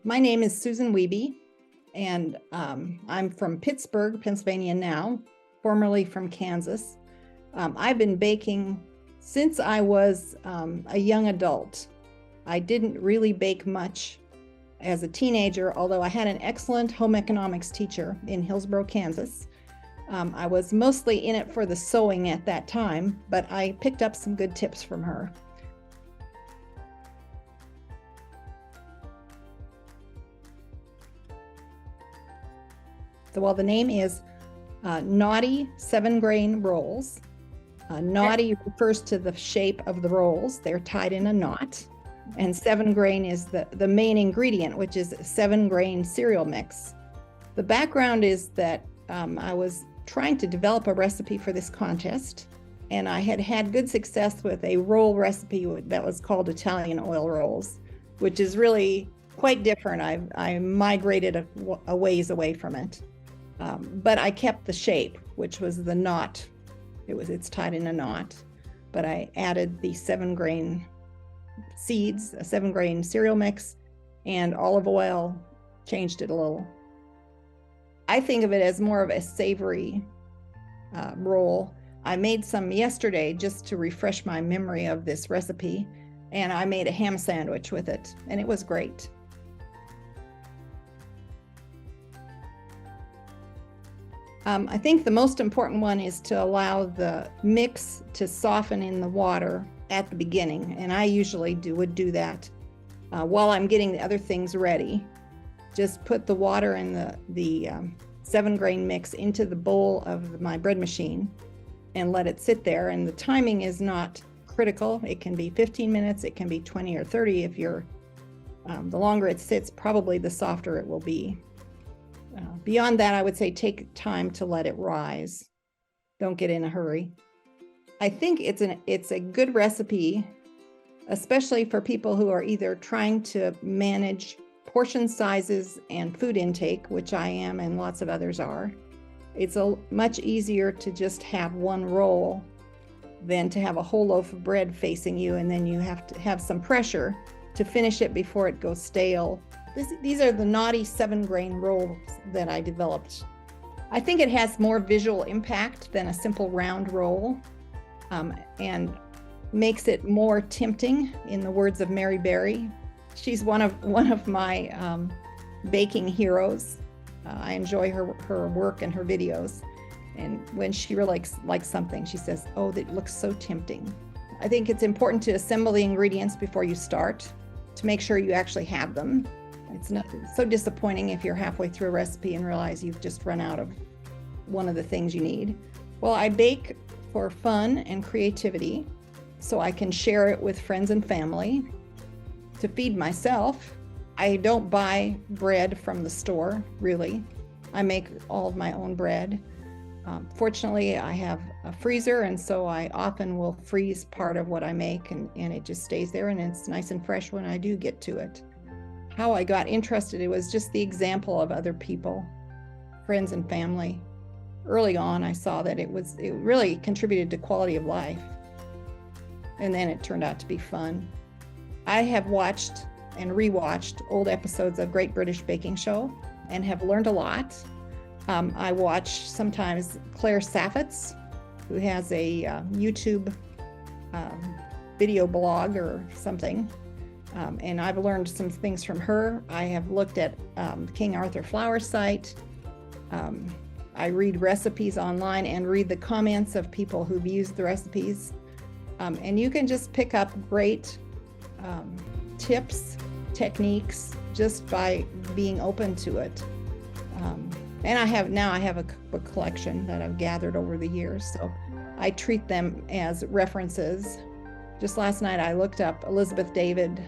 My name is Susan Wiebe, and I'm from Pittsburg, Pennsylvania now, formerly from Kansas. I've been baking since I was a young adult. I didn't really bake much as a teenager, although I had an excellent home economics teacher in Hillsborough, Kansas. I was mostly in it for the sewing at that time, but I picked up some good tips from her. So while the name is Knotty 7-grain rolls, knotty refers to the shape of the rolls. They're tied in a knot. And 7-grain is the main ingredient, which is 7-grain cereal mix. The background is that I was trying to develop a recipe for this contest, and I had had good success with a roll recipe that was called Italian oil rolls, which is really quite different. I migrated a ways away from it. But I kept the shape, which was the knot. It's tied in a knot, but I added the 7-grain seeds, a 7-grain cereal mix, and olive oil, changed it a little. I think of it as more of a savory roll. I made some yesterday just to refresh my memory of this recipe, and I made a ham sandwich with it, and it was great. I think the most important one is to allow the mix to soften in the water at the beginning, and I usually would do that while I'm getting the other things ready. Just put the water and the 7-grain mix into the bowl of my bread machine and let it sit there, and the timing is not critical. It can be 15 minutes, it can be 20 or 30 if you're the longer it sits, probably the softer it will be. Beyond that, I would say take time to let it rise. Don't get in a hurry. I think it's a good recipe, especially for people who are either trying to manage portion sizes and food intake, which I am and lots of others are. It's much easier to just have one roll than to have a whole loaf of bread facing you, and then you have to have some pressure to finish it before it goes stale. These are the Knotty 7-grain rolls that I developed. I think it has more visual impact than a simple round roll, and makes it more tempting, in the words of Mary Berry. She's one of my baking heroes. I enjoy her work and her videos. And when she really likes something, she says, "Oh, that looks so tempting." I think it's important to assemble the ingredients before you start to make sure you actually have them. It's not so disappointing if you're halfway through a recipe and realize you've just run out of one of the things you need. Well, I bake for fun and creativity, so I can share it with friends and family. To feed myself, I don't buy bread from the store, really. I make all of my own bread. Fortunately, I have a freezer, and so I often will freeze part of what I make, and it just stays there, and it's nice and fresh when I do get to it. How I got interested, it was just the example of other people, friends and family. Early on, I saw that it really contributed to quality of life. And then it turned out to be fun. I have watched and rewatched old episodes of Great British Baking Show and have learned a lot. I watch sometimes Claire Saffitz, who has a YouTube video blog or something. And I've learned some things from her. I have looked at King Arthur Flour site. I read recipes online and read the comments of people who've used the recipes. And you can just pick up great tips, techniques, just by being open to it. And I have a cookbook collection that I've gathered over the years, so I treat them as references. Just last night I looked up Elizabeth David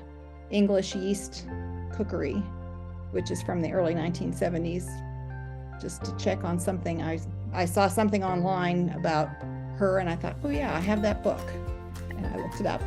English yeast cookery, which is from the early 1970s, just to check on something. I saw something online about her, and I thought, oh yeah, I have that book, and I looked it up.